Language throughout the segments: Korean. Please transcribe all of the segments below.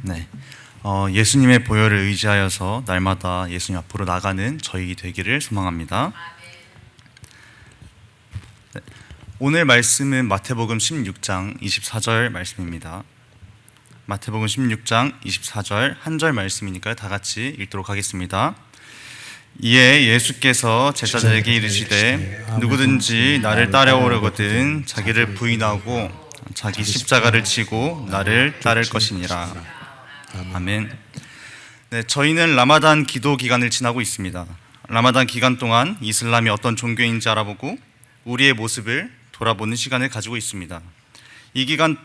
네, 예수님의 보혈을 의지하여서 날마다 예수님 앞으로 나가는 저희 되기를 소망합니다. 네, 오늘 말씀은 마태복음 16장 24절 말씀입니다. 마태복음 16장 24절 한 절 말씀이니까요, 다 같이 읽도록 하겠습니다. 이에 예수께서 제자들에게 이르시되 누구든지 나를 따라오려거든 자기를 부인하고 자기 십자가를 지고 나를 따를 것이니라. 아멘. 네, 저희는 라마단 기도 기간을 지나고 있습니다. 라마단 기간 동안 이슬람이 어떤 종교인지 알아보고 우리의 모습을 돌아보는 시간을 가지고 있습니다. 이 기간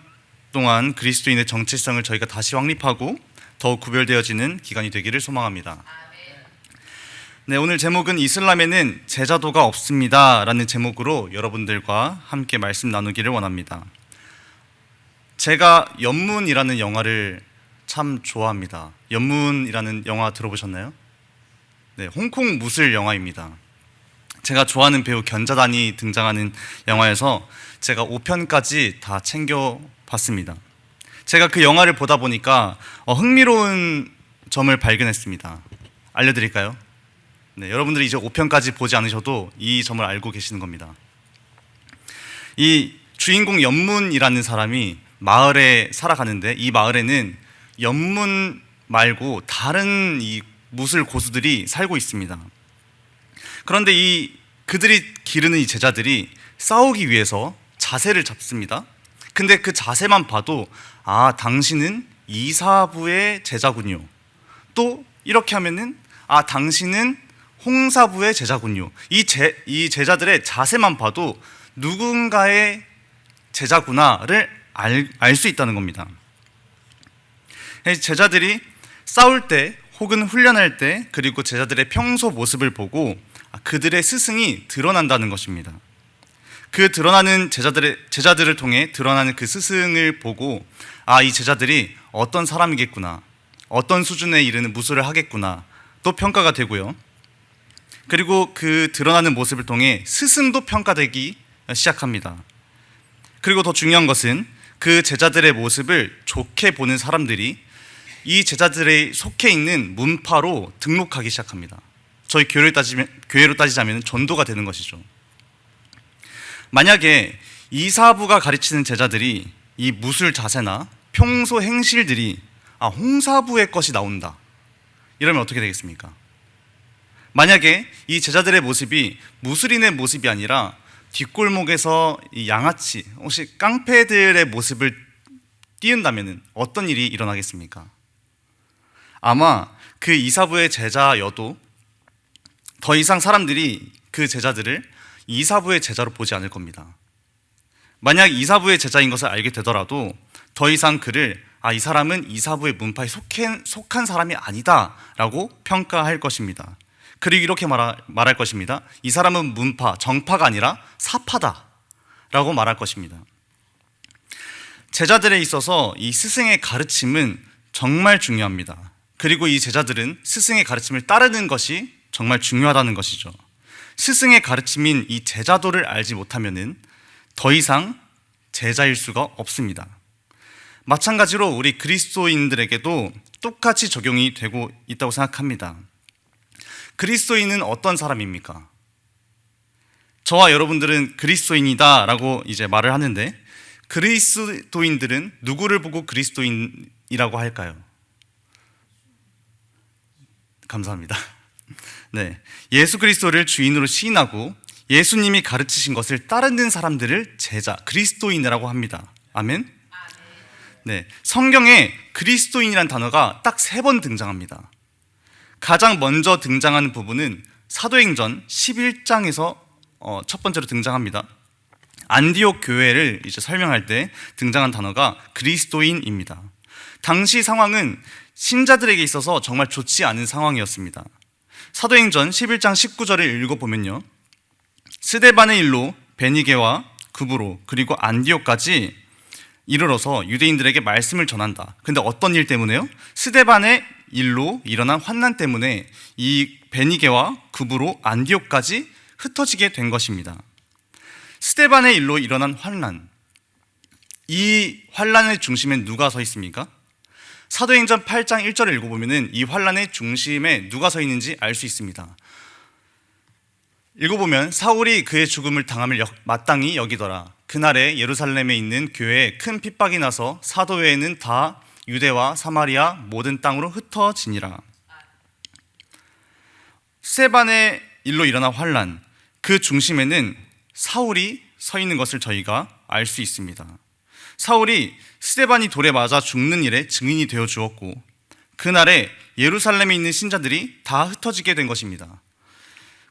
동안 그리스도인의 정체성을 저희가 다시 확립하고 더욱 구별되어지는 기간이 되기를 소망합니다. 네, 오늘 제목은 이슬람에는 제자도가 없습니다 라는 제목으로 여러분들과 함께 말씀 나누기를 원합니다. 제가 연문이라는 영화를 참 좋아합니다. 연문이라는 영화 들어보셨나요? 네, 홍콩 무술 영화입니다. 제가 좋아하는 배우 견자단이 등장하는 영화여서 제가 5편까지 다 챙겨봤습니다. 제가 그 영화를 보다 보니까 흥미로운 점을 발견했습니다. 알려드릴까요? 네, 여러분들이 이제 5편까지 보지 않으셔도 이 점을 알고 계시는 겁니다. 이 주인공 연문이라는 사람이 마을에 살아가는데 이 마을에는 연문 말고 다른 이 무술 고수들이 살고 있습니다. 그런데 그들이 기르는 이 제자들이 싸우기 위해서 자세를 잡습니다. 근데 그 자세만 봐도 당신은 이사부의 제자군요. 또 이렇게 하면은 당신은 홍사부의 제자군요. 이 제자들의 자세만 봐도 누군가의 제자구나를 알 수 있다는 겁니다. 제자들이 싸울 때 혹은 훈련할 때 그리고 제자들의 평소 모습을 보고 그들의 스승이 드러난다는 것입니다. 그 드러나는 제자들을 통해 드러나는 그 스승을 보고 이 제자들이 어떤 사람이겠구나, 어떤 수준에 이르는 무술을 하겠구나 또 평가가 되고요. 그리고 그 드러나는 모습을 통해 스승도 평가되기 시작합니다. 그리고 더 중요한 것은 그 제자들의 모습을 좋게 보는 사람들이 이 제자들의 속해 있는 문파로 등록하기 시작합니다. 저희 교회로 따지자면 전도가 되는 것이죠. 만약에 이사부가 가르치는 제자들이 이 무술 자세나 평소 행실들이 홍사부의 것이 나온다, 이러면 어떻게 되겠습니까? 만약에 이 제자들의 모습이 무술인의 모습이 아니라 뒷골목에서 이 양아치, 혹시 깡패들의 모습을 띄운다면 어떤 일이 일어나겠습니까? 아마 그 이사부의 제자여도 더 이상 사람들이 그 제자들을 이사부의 제자로 보지 않을 겁니다. 만약 이사부의 제자인 것을 알게 되더라도 더 이상 그를 이 사람은 이사부의 문파에 속한 사람이 아니다 라고 평가할 것입니다. 그리고 이렇게 말할 것입니다. 이 사람은 문파, 정파가 아니라 사파다 라고 말할 것입니다. 제자들에 있어서 이 스승의 가르침은 정말 중요합니다. 그리고 이 제자들은 스승의 가르침을 따르는 것이 정말 중요하다는 것이죠. 스승의 가르침인 이 제자도를 알지 못하면은 더 이상 제자일 수가 없습니다. 마찬가지로 우리 그리스도인들에게도 똑같이 적용이 되고 있다고 생각합니다. 그리스도인은 어떤 사람입니까? 저와 여러분들은 그리스도인이다 라고 이제 말을 하는데, 그리스도인들은 누구를 보고 그리스도인이라고 할까요? 감사합니다. 네, 예수 그리스도를 주인으로 시인하고 예수님이 가르치신 것을 따르는 사람들을 제자, 그리스도인이라고 합니다. 아멘? 네, 성경에 그리스도인이라는 단어가 딱 3번 등장합니다. 가장 먼저 등장하는 부분은 사도행전 11장에서 첫 번째로 등장합니다. 안디옥 교회를 이제 설명할 때 등장한 단어가 그리스도인입니다. 당시 상황은 신자들에게 있어서 정말 좋지 않은 상황이었습니다. 사도행전 11장 19절을 읽어보면요, 스데반의 일로 베니게와 구브로 그리고 안디옥까지 이르러서 유대인들에게 말씀을 전한다. 근데 어떤 일 때문에요? 스데반의 일로 일어난 환난 때문에 이 베니게와 구브로 안디옥까지 흩어지게 된 것입니다. 스데반의 일로 일어난 환난, 이 환난의 중심엔 누가 서 있습니까? 사도행전 8장 1절을 읽어보면 이 환란의 중심에 누가 서 있는지 알 수 있습니다. 읽어보면 사울이 그의 죽음을 당함을 마땅히 여기더라. 그날에 예루살렘에 있는 교회에 큰 핍박이 나서 사도 외에는 다 유대와 사마리아 모든 땅으로 흩어지니라. 스데반의 일로 일어난 환란, 그 중심에는 사울이 서 있는 것을 저희가 알 수 있습니다. 사울이 스데반이 돌에 맞아 죽는 일에 증인이 되어 주었고, 그날에 예루살렘에 있는 신자들이 다 흩어지게 된 것입니다.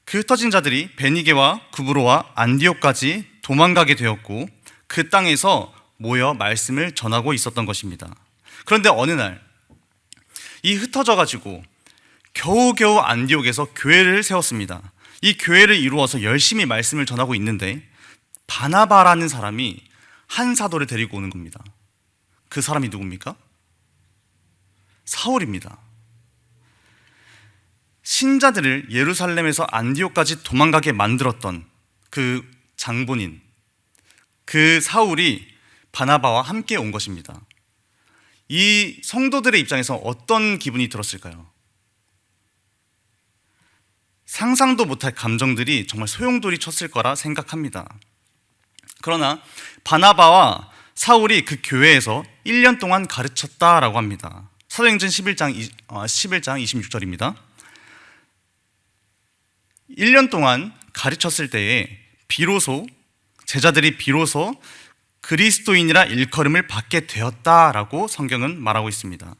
그 흩어진 자들이 베니게와 구브로와 안디옥까지 도망가게 되었고, 그 땅에서 모여 말씀을 전하고 있었던 것입니다. 그런데 어느 날 이 흩어져 가지고 겨우겨우 안디옥에서 교회를 세웠습니다. 이 교회를 이루어서 열심히 말씀을 전하고 있는데 바나바라는 사람이 한 사도를 데리고 오는 겁니다. 그 사람이 누굽니까? 사울입니다. 신자들을 예루살렘에서 안디옥까지 도망가게 만들었던 그 장본인, 그 사울이 바나바와 함께 온 것입니다. 이 성도들의 입장에서 어떤 기분이 들었을까요? 상상도 못할 감정들이 정말 소용돌이 쳤을 거라 생각합니다. 그러나 바나바와 사울이 그 교회에서 1년 동안 가르쳤다라고 합니다. 사도행전 11장 26절입니다. 1년 동안 가르쳤을 때에 제자들이 비로소 그리스도인이라 일컬음을 받게 되었다라고 성경은 말하고 있습니다.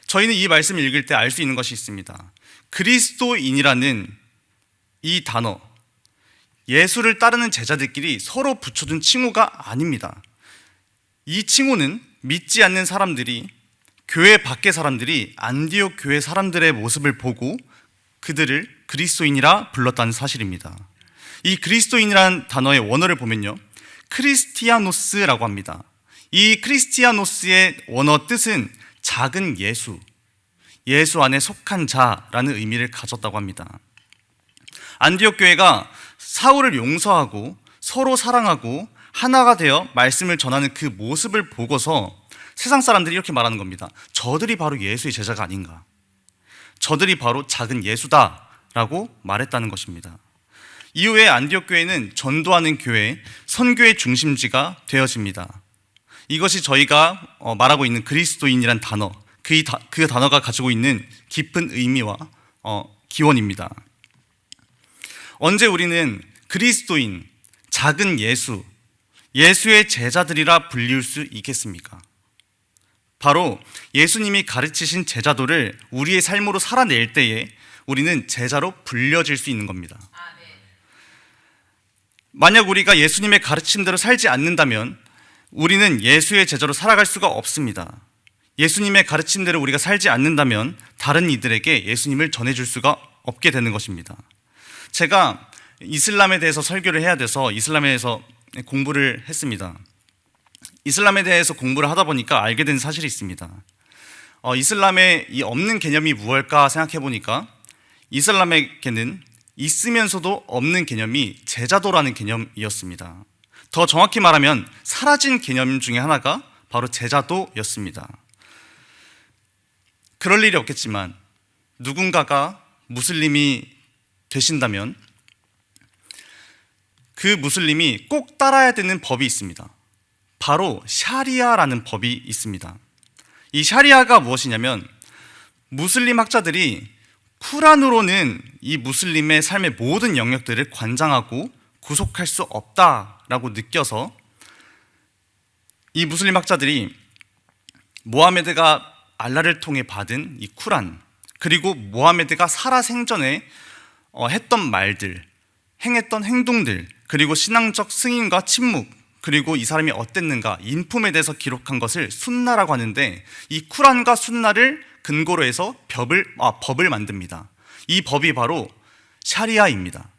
저희는 이 말씀을 읽을 때 알 수 있는 것이 있습니다. 그리스도인이라는 이 단어, 예수를 따르는 제자들끼리 서로 붙여준 칭호가 아닙니다. 이 칭호는 믿지 않는 사람들이, 교회 밖의 사람들이 안디옥 교회 사람들의 모습을 보고 그들을 그리스도인이라 불렀다는 사실입니다. 이 그리스도인이라는 단어의 원어를 보면요, 크리스티아노스라고 합니다. 이 크리스티아노스의 원어 뜻은 작은 예수, 예수 안에 속한 자라는 의미를 가졌다고 합니다. 안디옥 교회가 사울을 용서하고 서로 사랑하고 하나가 되어 말씀을 전하는 그 모습을 보고서 세상 사람들이 이렇게 말하는 겁니다. 저들이 바로 예수의 제자가 아닌가, 저들이 바로 작은 예수다라고 말했다는 것입니다. 이후에 안디옥 교회는 전도하는 교회, 선교의 중심지가 되어집니다. 이것이 저희가 말하고 있는 그리스도인이란 단어, 그 단어가 가지고 있는 깊은 의미와 기원입니다. 언제 우리는 그리스도인, 작은 예수, 예수의 제자들이라 불릴 수 있겠습니까? 바로 예수님이 가르치신 제자도를 우리의 삶으로 살아낼 때에 우리는 제자로 불려질 수 있는 겁니다. 만약 우리가 예수님의 가르침대로 살지 않는다면 우리는 예수의 제자로 살아갈 수가 없습니다. 예수님의 가르침대로 우리가 살지 않는다면 다른 이들에게 예수님을 전해줄 수가 없게 되는 것입니다. 제가 이슬람에 대해서 설교를 해야 돼서 이슬람에 대해서 공부를 했습니다. 이슬람에 대해서 공부를 하다 보니까 알게 된 사실이 있습니다. 이슬람에 이 없는 개념이 무엇일까 생각해 보니까 이슬람에게는 있으면서도 없는 개념이 제자도라는 개념이었습니다. 더 정확히 말하면 사라진 개념 중에 하나가 바로 제자도였습니다. 그럴 일이 없겠지만 누군가가 무슬림이 되신다면 그 무슬림이 꼭 따라야 되는 법이 있습니다. 바로 샤리아라는 법이 있습니다. 이 샤리아가 무엇이냐면 무슬림 학자들이 쿠란으로는 이 무슬림의 삶의 모든 영역들을 관장하고 구속할 수 없다라고 느껴서 이 무슬림 학자들이 모하메드가 알라를 통해 받은 이 쿠란, 그리고 모하메드가 살아생전에 했던 말들, 행했던 행동들, 그리고 신앙적 승인과 침묵, 그리고 이 사람이 어땠는가, 인품에 대해서 기록한 것을 순나라고 하는데, 이 쿠란과 순나를 근거로 해서 법을 만듭니다. 이 법이 바로 샤리아입니다.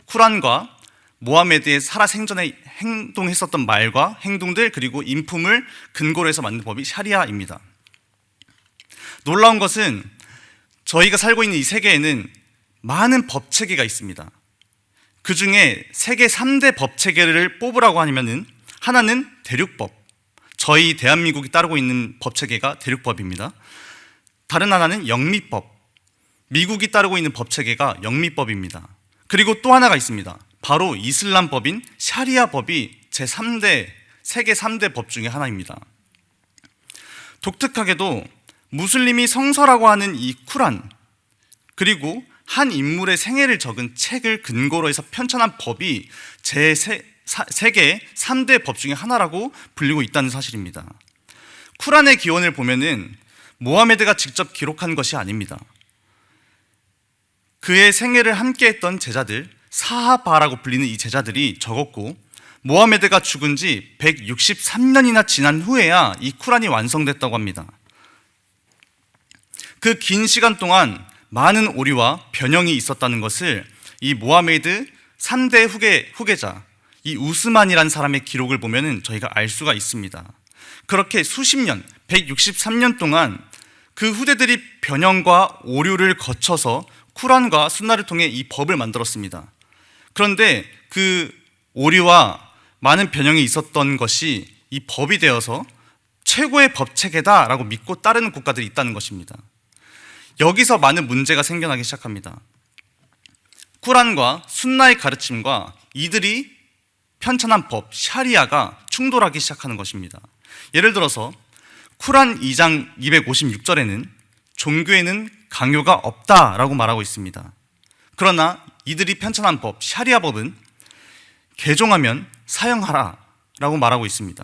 쿠란과 모하메드의 살아생전에 행동했었던 말과 행동들, 그리고 인품을 근거로 해서 만든 법이 샤리아입니다. 놀라운 것은 저희가 살고 있는 이 세계에는 많은 법체계가 있습니다. 그 중에 세계 3대 법체계를 뽑으라고 하면은 하나는 대륙법, 저희 대한민국이 따르고 있는 법체계가 대륙법입니다. 다른 하나는 영미법, 미국이 따르고 있는 법체계가 영미법입니다. 그리고 또 하나가 있습니다. 바로 이슬람법인 샤리아법이 세계 3대 법 중에 하나입니다. 독특하게도 무슬림이 성서라고 하는 이 쿠란, 그리고 한 인물의 생애를 적은 책을 근거로 해서 편찬한 법이 세계 3대 법 중에 하나라고 불리고 있다는 사실입니다. 쿠란의 기원을 보면은 모하메드가 직접 기록한 것이 아닙니다. 그의 생애를 함께했던 제자들, 사하바라고 불리는 이 제자들이 적었고, 모하메드가 죽은 지 163년이나 지난 후에야 이 쿠란이 완성됐다고 합니다. 그 긴 시간 동안 많은 오류와 변형이 있었다는 것을 이 모하메드 3대 후계자, 이 우스만이라는 사람의 기록을 보면 저희가 알 수가 있습니다. 그렇게 수십 년, 163년 동안 그 후대들이 변형과 오류를 거쳐서 쿠란과 순나를 통해 이 법을 만들었습니다. 그런데 그 오류와 많은 변형이 있었던 것이 이 법이 되어서 최고의 법체계다라고 믿고 따르는 국가들이 있다는 것입니다. 여기서 많은 문제가 생겨나기 시작합니다. 쿠란과 순나의 가르침과 이들이 편찬한 법, 샤리아가 충돌하기 시작하는 것입니다. 예를 들어서 쿠란 2장 256절에는 종교에는 강요가 없다라고 말하고 있습니다. 그러나 이들이 편찬한 법, 샤리아 법은 개종하면 사형하라 라고 말하고 있습니다.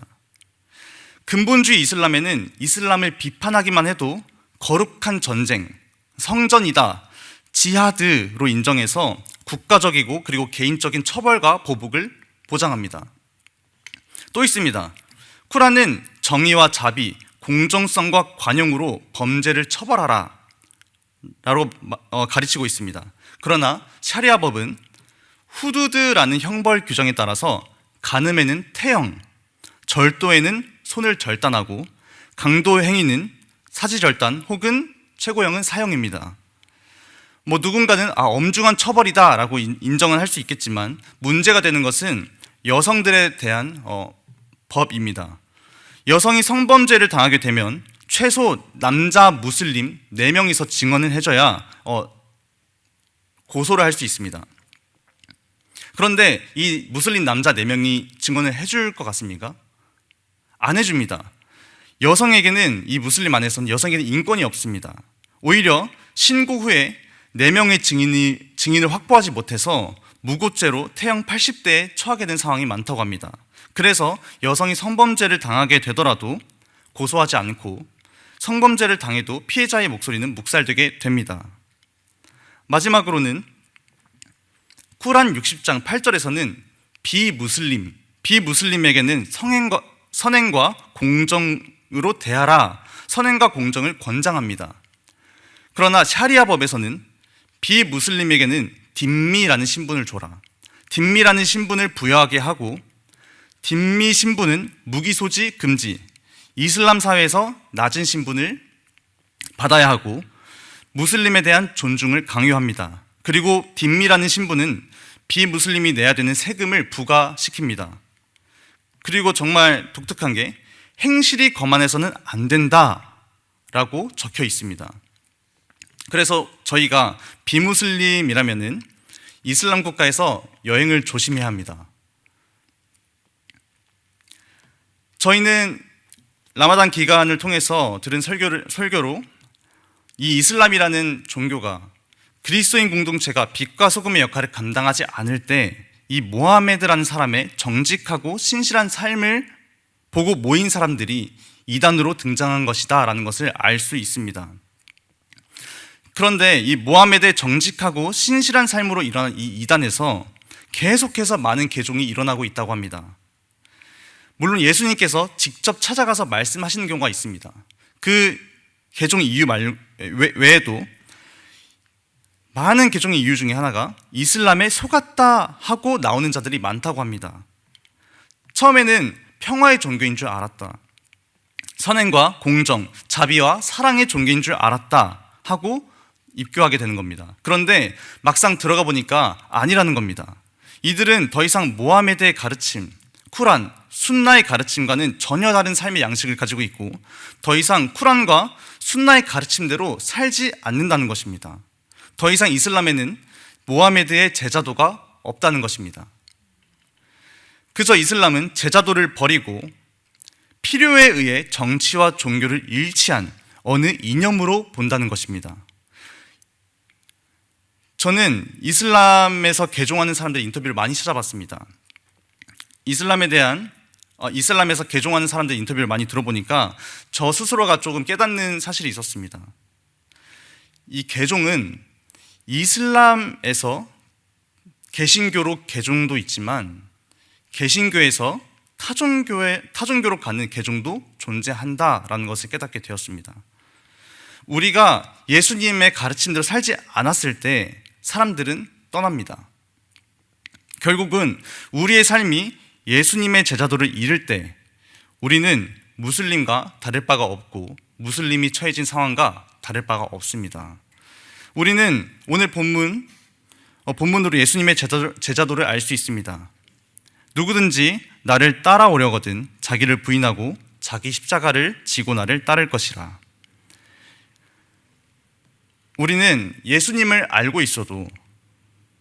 근본주의 이슬람에는 이슬람을 비판하기만 해도 거룩한 전쟁, 성전이다, 지하드로 인정해서 국가적이고 그리고 개인적인 처벌과 보복을 보장합니다. 또 있습니다. 쿠란은 정의와 자비, 공정성과 관용으로 범죄를 처벌하라 라고 가르치고 있습니다. 그러나 샤리아 법은 후두드라는 형벌 규정에 따라서 간음에는 태형, 절도에는 손을 절단하고 강도 행위는 사지절단 혹은 최고형은 사형입니다. 누군가는 엄중한 처벌이다 라고 인정은 할 수 있겠지만 문제가 되는 것은 여성들에 대한 법입니다. 여성이 성범죄를 당하게 되면 최소 남자 무슬림 4명이서 증언을 해줘야 고소를 할 수 있습니다. 그런데 이 무슬림 남자 4명이 증언을 해줄 것 같습니까? 안 해줍니다. 여성에게는, 이 무슬림 안에서는 여성에게는 인권이 없습니다. 오히려 신고 후에 4명의 증인을 확보하지 못해서 무고죄로 태형 80대에 처하게 된 상황이 많다고 합니다. 그래서 여성이 성범죄를 당하게 되더라도 고소하지 않고 성범죄를 당해도 피해자의 목소리는 묵살되게 됩니다. 마지막으로는 쿠란 60장 8절에서는 비무슬림에게는 선행과 공정으로 대하라, 선행과 공정을 권장합니다. 그러나 샤리아 법에서는 비무슬림에게는 딘미라는 신분을 줘라, 딘미라는 신분을 부여하게 하고, 딘미 신분은 무기소지 금지, 이슬람 사회에서 낮은 신분을 받아야 하고 무슬림에 대한 존중을 강요합니다. 그리고 딘미라는 신분은 비무슬림이 내야 되는 세금을 부과시킵니다. 그리고 정말 독특한 게 행실이 거만해서는 안 된다라고 적혀 있습니다. 그래서 저희가 비무슬림이라면은 이슬람 국가에서 여행을 조심해야 합니다. 저희는 라마단 기간을 통해서 들은 설교로 이 이슬람이라는 종교가, 그리스도인 공동체가 빛과 소금의 역할을 감당하지 않을 때 이 모하메드라는 사람의 정직하고 신실한 삶을 보고 모인 사람들이 이단으로 등장한 것이다 라는 것을 알 수 있습니다. 그런데 이 모하메드의 정직하고 신실한 삶으로 일어난 이 이단에서 계속해서 많은 개종이 일어나고 있다고 합니다. 물론 예수님께서 직접 찾아가서 말씀하시는 경우가 있습니다. 그 개종 이유 외에도 많은 개종의 이유 중에 하나가 이슬람에 속았다 하고 나오는 자들이 많다고 합니다. 처음에는 평화의 종교인 줄 알았다, 선행과 공정, 자비와 사랑의 종교인 줄 알았다 하고 입교하게 되는 겁니다. 그런데 막상 들어가 보니까 아니라는 겁니다. 이들은 더 이상 모하메드의 가르침, 쿠란, 순나의 가르침과는 전혀 다른 삶의 양식을 가지고 있고 더 이상 쿠란과 순나의 가르침대로 살지 않는다는 것입니다. 더 이상 이슬람에는 모하메드의 제자도가 없다는 것입니다. 그저 이슬람은 제자도를 버리고 필요에 의해 정치와 종교를 일치한 어느 이념으로 본다는 것입니다. 저는 이슬람에서 개종하는 사람들의 인터뷰를 많이 찾아봤습니다. 이슬람에서 개종하는 사람들의 인터뷰를 많이 들어보니까 저 스스로가 조금 깨닫는 사실이 있었습니다. 이 개종은 이슬람에서 개신교로 개종도 있지만 개신교에서 타종교로 가는 개종도 존재한다라는 것을 깨닫게 되었습니다. 우리가 예수님의 가르침대로 살지 않았을 때 사람들은 떠납니다. 결국은 우리의 삶이 예수님의 제자도를 잃을 때 우리는 무슬림과 다를 바가 없고 무슬림이 처해진 상황과 다를 바가 없습니다. 우리는 오늘 본문으로 예수님의 제자도를 알 수 있습니다. 누구든지 나를 따라오려거든 자기를 부인하고 자기 십자가를 지고 나를 따를 것이라. 우리는 예수님을 알고 있어도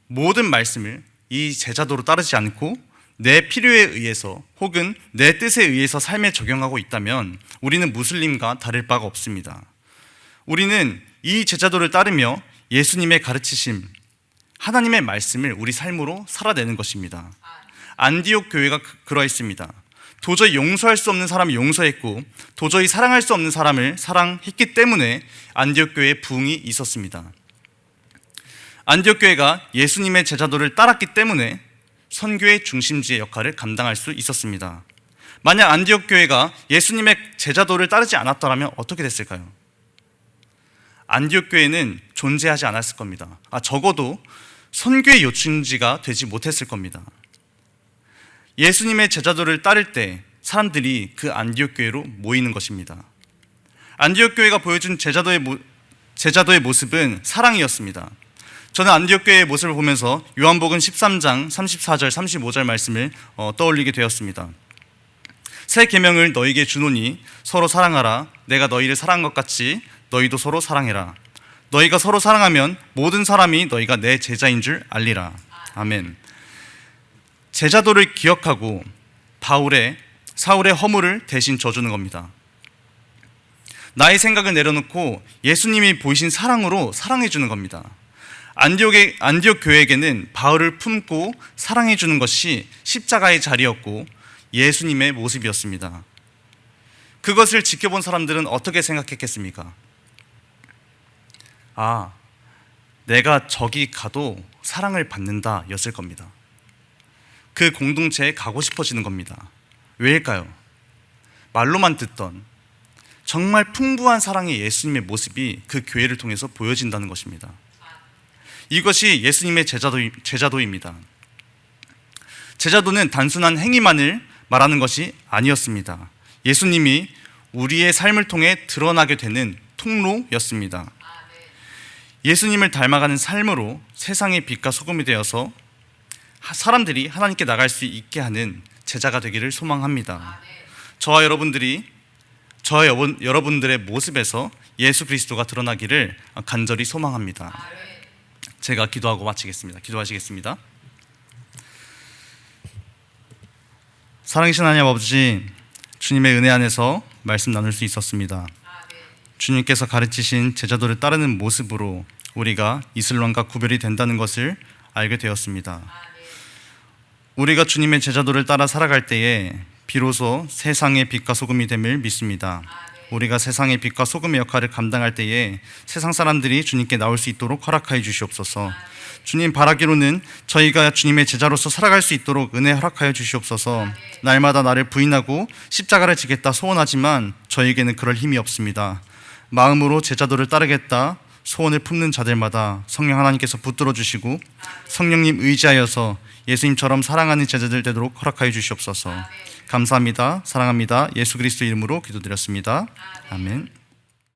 모든 말씀을 이 제자도로 따르지 않고 내 필요에 의해서 혹은 내 뜻에 의해서 삶에 적용하고 있다면 우리는 무슬림과 다를 바가 없습니다. 우리는 이 제자도를 따르며 예수님의 가르치심, 하나님의 말씀을 우리 삶으로 살아내는 것입니다. 안디옥 교회가 그러했습니다. 도저히 용서할 수 없는 사람을 용서했고 도저히 사랑할 수 없는 사람을 사랑했기 때문에 안디옥 교회에 부흥이 있었습니다. 안디옥 교회가 예수님의 제자도를 따랐기 때문에 선교의 중심지의 역할을 감당할 수 있었습니다. 만약 안디옥 교회가 예수님의 제자도를 따르지 않았더라면 어떻게 됐을까요? 안디옥 교회는 존재하지 않았을 겁니다. 적어도 선교의 요충지가 되지 못했을 겁니다. 예수님의 제자도를 따를 때 사람들이 그 안디옥 교회로 모이는 것입니다. 안디옥 교회가 보여준 제자도의 모습은 사랑이었습니다. 저는 안디옥 교회의 모습을 보면서 요한복음 13장 34절 35절 말씀을 떠올리게 되었습니다. 새 계명을 너희에게 주노니 서로 사랑하라. 내가 너희를 사랑한 것 같이 너희도 서로 사랑해라. 너희가 서로 사랑하면 모든 사람이 너희가 내 제자인 줄 알리라. 아멘. 제자도를 기억하고 사울의 허물을 대신 져주는 겁니다. 나의 생각을 내려놓고 예수님이 보이신 사랑으로 사랑해 주는 겁니다. 안디옥 교회에게는 바울을 품고 사랑해 주는 것이 십자가의 자리였고 예수님의 모습이었습니다. 그것을 지켜본 사람들은 어떻게 생각했겠습니까? 내가 저기 가도 사랑을 받는다 였을 겁니다. 그 공동체에 가고 싶어지는 겁니다. 왜일까요? 말로만 듣던 정말 풍부한 사랑의 예수님의 모습이 그 교회를 통해서 보여진다는 것입니다. 이것이 예수님의 제자도입니다. 제자도는 단순한 행위만을 말하는 것이 아니었습니다. 예수님이 우리의 삶을 통해 드러나게 되는 통로였습니다. 예수님을 닮아가는 삶으로 세상의 빛과 소금이 되어서 사람들이 하나님께 나갈 수 있게 하는 제자가 되기를 소망합니다. 저와 여러분들의 모습에서 예수 그리스도가 드러나기를 간절히 소망합니다. 제가 기도하고 마치겠습니다. 기도하시겠습니다. 사랑이신 하나님 아버지, 주님의 은혜 안에서 말씀 나눌 수 있었습니다. 주님께서 가르치신 제자도를 따르는 모습으로 우리가 이슬람과 구별이 된다는 것을 알게 되었습니다. 우리가 주님의 제자도를 따라 살아갈 때에 비로소 세상의 빛과 소금이 됨을 믿습니다. 우리가 세상의 빛과 소금의 역할을 감당할 때에 세상 사람들이 주님께 나올 수 있도록 허락하여 주시옵소서. 주님, 바라기로는 저희가 주님의 제자로서 살아갈 수 있도록 은혜 허락하여 주시옵소서. 날마다 나를 부인하고 십자가를 지겠다 소원하지만 저에게는 그럴 힘이 없습니다. 마음으로 제자도를 따르겠다 소원을 품는 자들마다 성령 하나님께서 붙들어 주시고 성령님 의지하여서 예수님처럼 사랑하는 제자들 되도록 허락하여 주시옵소서. 감사합니다. 사랑합니다. 예수 그리스도 이름으로 기도드렸습니다. 아멘.